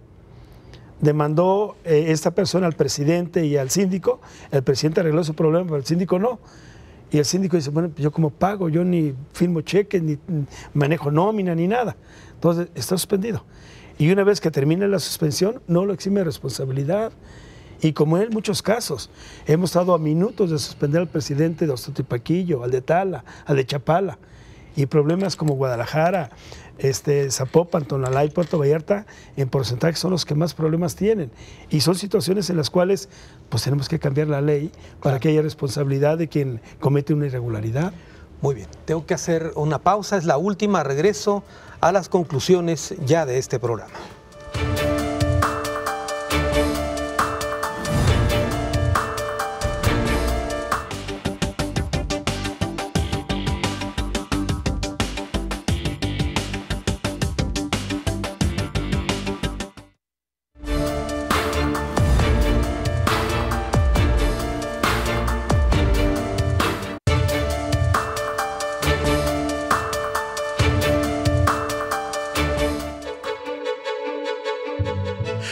Speaker 3: Demandó esta persona al presidente y al síndico, el presidente arregló su problema, pero el síndico no. Y el síndico dice, bueno, yo como pago, yo ni firmo cheques, ni manejo nómina, ni nada. Entonces, está suspendido. Y una vez que termine la suspensión, no lo exime de responsabilidad. Y como en muchos casos, hemos estado a minutos de suspender al presidente de Ostotipaquillo, al de Tala, al de Chapala. Y problemas como Guadalajara, Zapopan, Tonalá y Puerto Vallarta, en porcentaje son los que más problemas tienen. Y son situaciones en las cuales pues tenemos que cambiar la ley para que haya responsabilidad de quien comete una irregularidad.
Speaker 2: Muy bien, tengo que hacer una pausa, es la última, regreso a las conclusiones ya de este programa.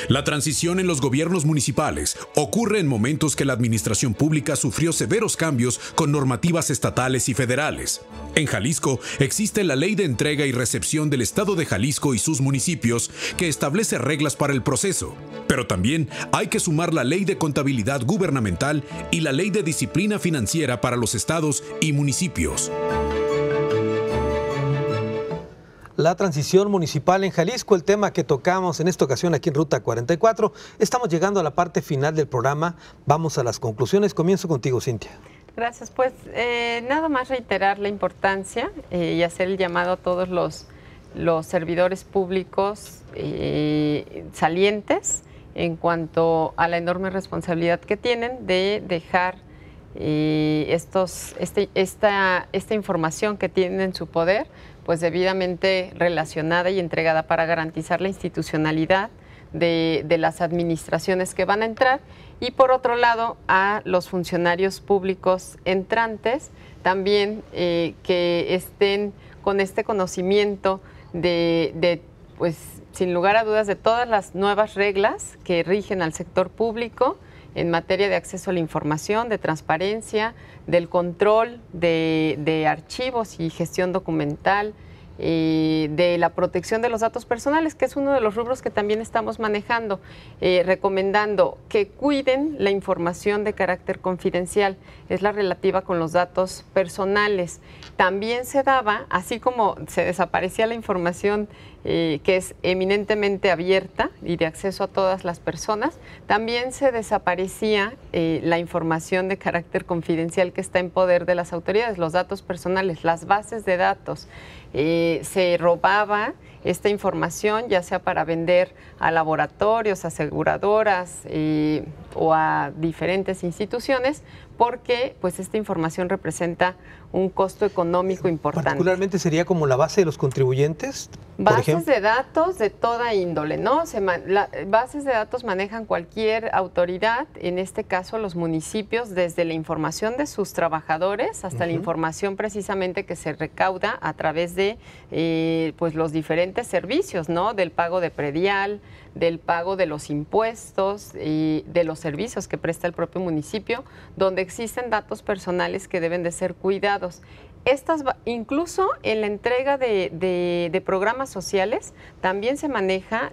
Speaker 1: La transición en los gobiernos municipales ocurre en momentos que la administración pública sufrió severos cambios con normativas estatales y federales. En Jalisco existe la Ley de Entrega y Recepción del Estado de Jalisco y sus municipios, que establece reglas para el proceso. Pero también hay que sumar la Ley de Contabilidad Gubernamental y la Ley de Disciplina Financiera para los estados y municipios.
Speaker 2: La transición municipal en Jalisco, el tema que tocamos en esta ocasión aquí en Ruta 44. Estamos llegando a la parte final del programa. Vamos a las conclusiones. Comienzo contigo, Cintia.
Speaker 4: Gracias. Pues nada más reiterar la importancia y hacer el llamado a todos los servidores públicos salientes en cuanto a la enorme responsabilidad que tienen de dejar esta información que tienen en su poder, pues debidamente relacionada y entregada para garantizar la institucionalidad de las administraciones que van a entrar, y por otro lado a los funcionarios públicos entrantes también que estén con este conocimiento pues sin lugar a dudas de todas las nuevas reglas que rigen al sector público en materia de acceso a la información, de transparencia, del control de archivos y gestión documental, de la protección de los datos personales, que es uno de los rubros que también estamos manejando, recomendando que cuiden la información de carácter confidencial, es la relativa con los datos personales. También se daba, así como se desaparecía la información que es eminentemente abierta y de acceso a todas las personas, también se desaparecía la información de carácter confidencial que está en poder de las autoridades, los datos personales, las bases de datos. Se robaba esta información, ya sea para vender a laboratorios, aseguradoras o a diferentes instituciones, porque pues esta información representa un costo económico importante.
Speaker 2: Particularmente sería como la base de los contribuyentes, por ejemplo.
Speaker 4: Bases de datos de toda índole, ¿no? Bases de datos manejan cualquier autoridad, en este caso los municipios, desde la información de sus trabajadores hasta la información precisamente que se recauda a través de pues los diferentes servicios, ¿no? Del pago de predial, del pago de los impuestos y de los servicios que presta el propio municipio, donde existen datos personales que deben de ser cuidados. Incluso en la entrega de programas sociales también se maneja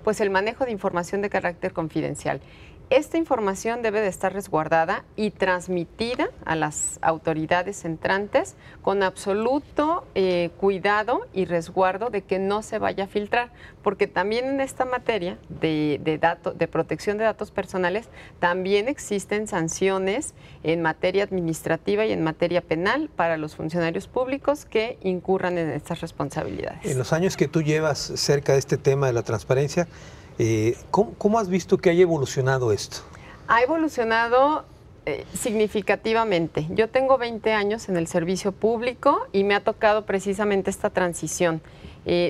Speaker 4: pues el manejo de información de carácter confidencial. Esta información debe de estar resguardada y transmitida a las autoridades entrantes con absoluto cuidado y resguardo de que no se vaya a filtrar, porque también en esta materia de protección de datos personales también existen sanciones en materia administrativa y en materia penal para los funcionarios públicos que incurran en estas responsabilidades.
Speaker 2: En los años que tú llevas cerca de este tema de la transparencia, ¿cómo has visto que haya evolucionado esto?
Speaker 4: Ha evolucionado significativamente. Yo tengo 20 años en el servicio público y me ha tocado precisamente esta transición,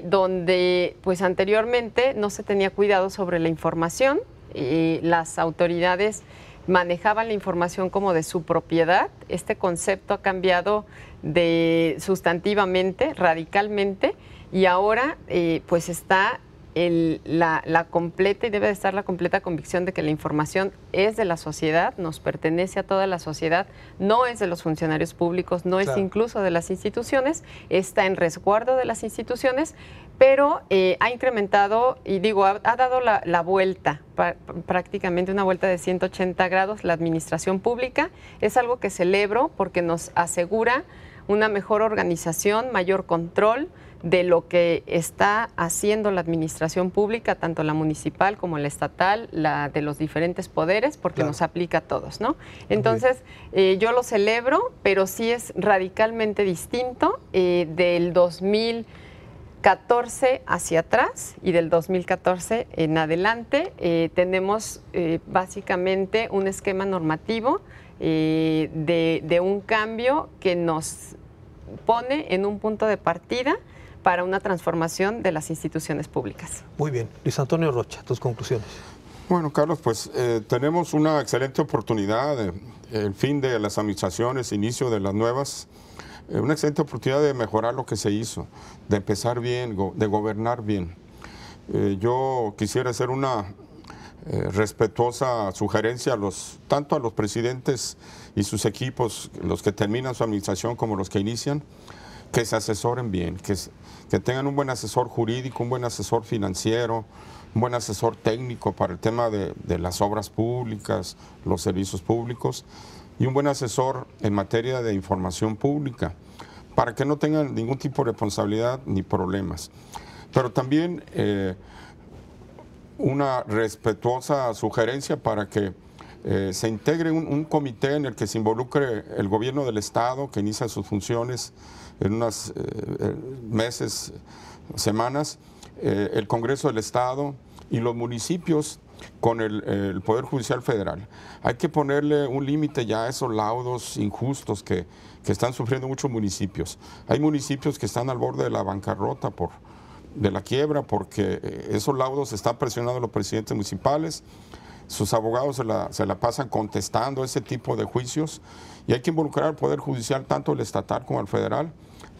Speaker 4: donde pues anteriormente no se tenía cuidado sobre la información, las autoridades manejaban la información como de su propiedad. Este concepto ha cambiado sustantivamente, radicalmente, y ahora pues está la completa y debe de estar la completa convicción de que la información es de la sociedad, nos pertenece a toda la sociedad, no es de los funcionarios públicos, no es incluso de las instituciones, está en resguardo de las instituciones, pero ha incrementado y digo, ha dado la vuelta, prácticamente una vuelta de 180 grados la administración pública. Es algo que celebro porque nos asegura una mejor organización, mayor control de lo que está haciendo la administración pública, tanto la municipal como la estatal, la de los diferentes poderes, porque nos aplica a todos, ¿no? Entonces, yo lo celebro, pero sí es radicalmente distinto del 2014 hacia atrás y del 2014 en adelante. Tenemos básicamente un esquema normativo de un cambio que nos pone en un punto de partida para una transformación de las instituciones públicas.
Speaker 2: Muy bien. Luis Antonio Rocha, tus conclusiones.
Speaker 5: Bueno, Carlos, pues tenemos una excelente oportunidad, el fin de las administraciones, inicio de las nuevas, una excelente oportunidad de mejorar lo que se hizo, de empezar bien, de gobernar bien. Yo quisiera hacer una respetuosa sugerencia tanto a los presidentes y sus equipos, los que terminan su administración como los que inician, que se asesoren bien, que tengan un buen asesor jurídico, un buen asesor financiero, un buen asesor técnico para el tema de las obras públicas, los servicios públicos, y un buen asesor en materia de información pública, para que no tengan ningún tipo de responsabilidad ni problemas. Pero también una respetuosa sugerencia para que se integre un comité en el que se involucre el gobierno del Estado, que inicia sus funciones en unos meses, semanas, el Congreso del Estado y los municipios con el Poder Judicial Federal. Hay que ponerle un límite ya a esos laudos injustos que están sufriendo muchos municipios. Hay municipios que están al borde de la bancarrota, de la quiebra, porque esos laudos están presionando a los presidentes municipales. Sus abogados se la pasan contestando ese tipo de juicios, y hay que involucrar al Poder Judicial, tanto el estatal como el federal,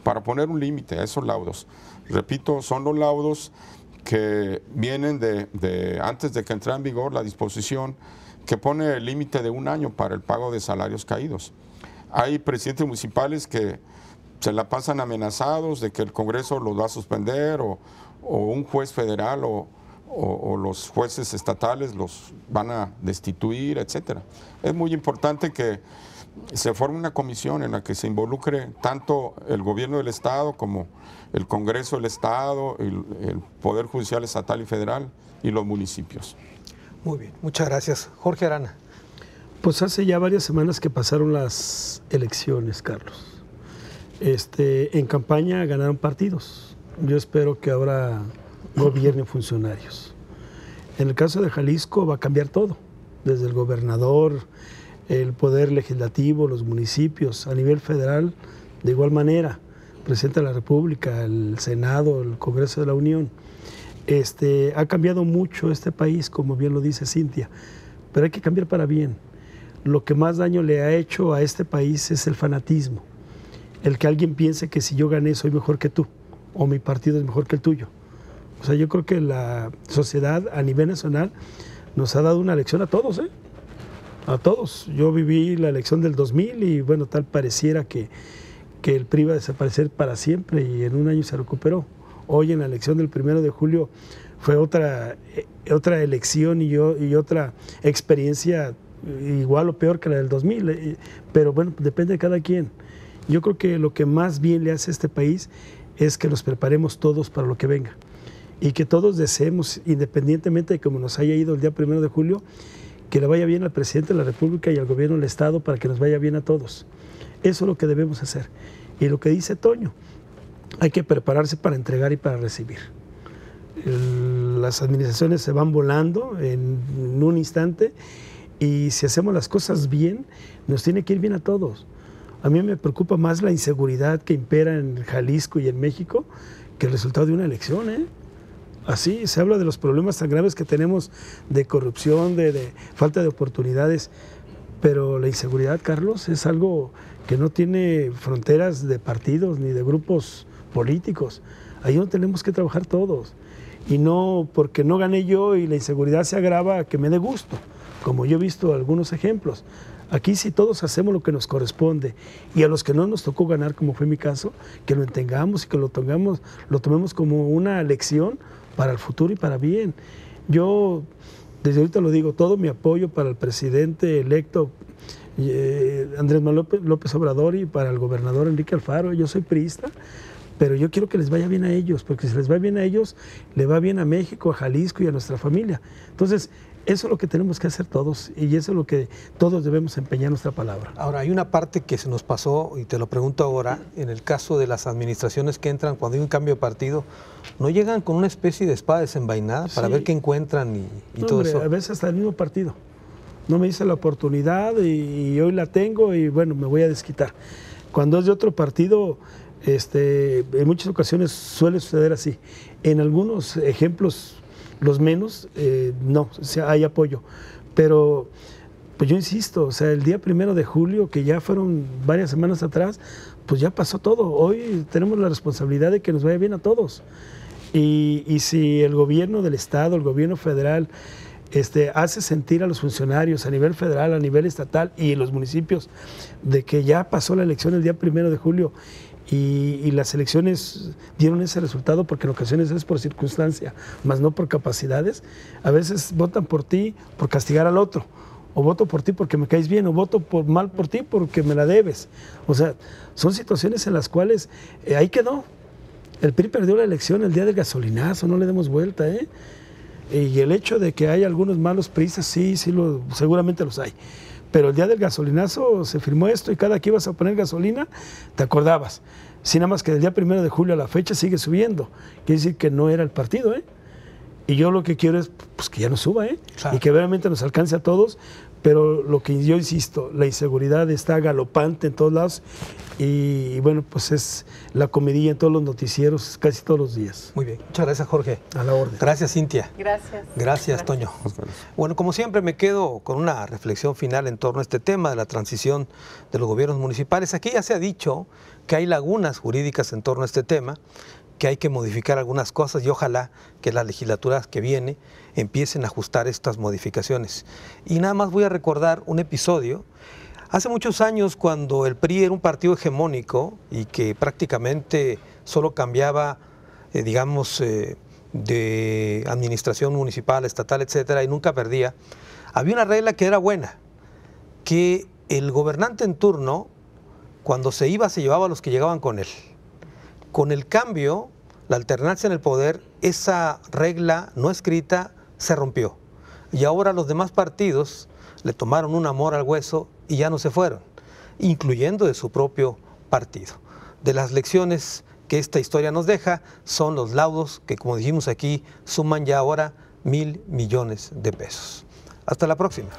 Speaker 5: para poner un límite a esos laudos. Repito, son los laudos que vienen antes de que entre en vigor la disposición que pone el límite de 1 año para el pago de salarios caídos. Hay presidentes municipales que se la pasan amenazados de que el Congreso los va a suspender o un juez federal o los jueces estatales los van a destituir, etcétera. Es muy importante que se forme una comisión en la que se involucre tanto el gobierno del Estado como el Congreso del Estado, el Poder Judicial Estatal y Federal y los municipios.
Speaker 2: Muy bien, muchas gracias. Jorge Arana.
Speaker 3: Pues hace ya varias semanas que pasaron las elecciones, Carlos. En campaña ganaron partidos. Yo espero que ahora gobiernen funcionarios. En el caso de Jalisco va a cambiar todo, desde el gobernador, el poder legislativo, los municipios, a nivel federal, de igual manera, el presidente de la República, el Senado, el Congreso de la Unión. Ha cambiado mucho este país, como bien lo dice Cintia, pero hay que cambiar para bien. Lo que más daño le ha hecho a este país es el fanatismo, el que alguien piense que si yo gané soy mejor que tú, o mi partido es mejor que el tuyo. O sea, yo creo que la sociedad a nivel nacional nos ha dado una lección a todos, ¿eh? A todos. Yo viví la elección del 2000 y bueno, tal pareciera que el PRI iba a desaparecer para siempre y en un año se recuperó. Hoy en la elección del 1 de julio fue otra elección y otra experiencia igual o peor que la del 2000, pero bueno, depende de cada quien. Yo creo que lo que más bien le hace a este país es que nos preparemos todos para lo que venga y que todos deseemos, independientemente de cómo nos haya ido el día 1 de julio, que le vaya bien al presidente de la República y al gobierno del Estado para que nos vaya bien a todos. Eso es lo que debemos hacer. Y lo que dice Toño, hay que prepararse para entregar y para recibir. Las administraciones se van volando en un instante y si hacemos las cosas bien, nos tiene que ir bien a todos. A mí me preocupa más la inseguridad que impera en Jalisco y en México que el resultado de una elección, ¿eh? Así se habla de los problemas tan graves que tenemos de corrupción, de falta de oportunidades, pero la inseguridad, Carlos, es algo que no tiene fronteras de partidos ni de grupos políticos. Ahí no tenemos que trabajar todos. Y no porque no gané yo y la inseguridad se agrava, que me dé gusto, como yo he visto algunos ejemplos. Aquí sí todos hacemos lo que nos corresponde y a los que no nos tocó ganar, como fue mi caso, que lo entendamos y que lo tomemos como una lección para el futuro y para bien. Yo, desde ahorita lo digo, todo mi apoyo para el presidente electo Andrés Manuel López Obrador y para el gobernador Enrique Alfaro. Yo soy priista, pero yo quiero que les vaya bien a ellos, porque si les va bien a ellos, le va bien a México, a Jalisco y a nuestra familia. Entonces, eso es lo que tenemos que hacer todos y eso es lo que todos debemos empeñar nuestra palabra.
Speaker 2: Ahora, hay una parte que se nos pasó y te lo pregunto ahora, en el caso de las administraciones que entran cuando hay un cambio de partido, ¿no llegan con una especie de espada desenvainada para ver qué encuentran y todo eso?
Speaker 3: A veces hasta el mismo partido. No me hice la oportunidad y hoy la tengo y bueno, me voy a desquitar. Cuando es de otro partido, en muchas ocasiones suele suceder así. En algunos ejemplos, los menos, no, o sea, hay apoyo. Pero, pues yo insisto, o sea, el día 1 de julio, que ya fueron varias semanas atrás, pues ya pasó todo. Hoy tenemos la responsabilidad de que nos vaya bien a todos. Y si el gobierno del Estado, el gobierno federal, hace sentir a los funcionarios a nivel federal, a nivel estatal y en los municipios de que ya pasó la elección el día 1 de julio y las elecciones dieron ese resultado, porque en ocasiones es por circunstancia, más no por capacidades. A veces votan por ti por castigar al otro, o voto por ti porque me caes bien, o voto mal por ti porque me la debes. O sea, son situaciones en las cuales ahí quedó. El PRI perdió la elección el día del gasolinazo, no le demos vuelta, ¿eh? Y el hecho de que hay algunos malos priistas, sí, seguramente los hay. Pero el día del gasolinazo se firmó esto y cada que ibas a poner gasolina, te acordabas. Sí, nada más que del día 1 de julio a la fecha sigue subiendo. Quiere decir que no era el partido, ¿eh? Y yo lo que quiero es pues, que ya no suba, ¿eh? Claro. Y que realmente nos alcance a todos. Pero lo que yo insisto, la inseguridad está galopante en todos lados y bueno, pues es la comidilla en todos los noticieros casi todos los días.
Speaker 2: Muy bien, muchas gracias, Jorge.
Speaker 3: A la orden.
Speaker 2: Gracias, Cintia.
Speaker 4: Gracias,
Speaker 2: Toño. Bueno, como siempre me quedo con una reflexión final en torno a este tema de la transición de los gobiernos municipales. Aquí ya se ha dicho que hay lagunas jurídicas en torno a este tema, que hay que modificar algunas cosas y ojalá que las legislaturas que viene empiecen a ajustar estas modificaciones. Y nada más voy a recordar un episodio. Hace muchos años, cuando el PRI era un partido hegemónico y que prácticamente solo cambiaba, digamos, de administración municipal, estatal, etcétera, y nunca perdía, había una regla que era buena, que el gobernante en turno, cuando se iba, se llevaba a los que llegaban con él. Con el cambio, la alternancia en el poder, esa regla no escrita se rompió. Y ahora los demás partidos le tomaron un amor al hueso y ya no se fueron, incluyendo de su propio partido. De las lecciones que esta historia nos deja son los laudos que, como dijimos aquí, suman ya ahora 1,000 millones de pesos. Hasta la próxima.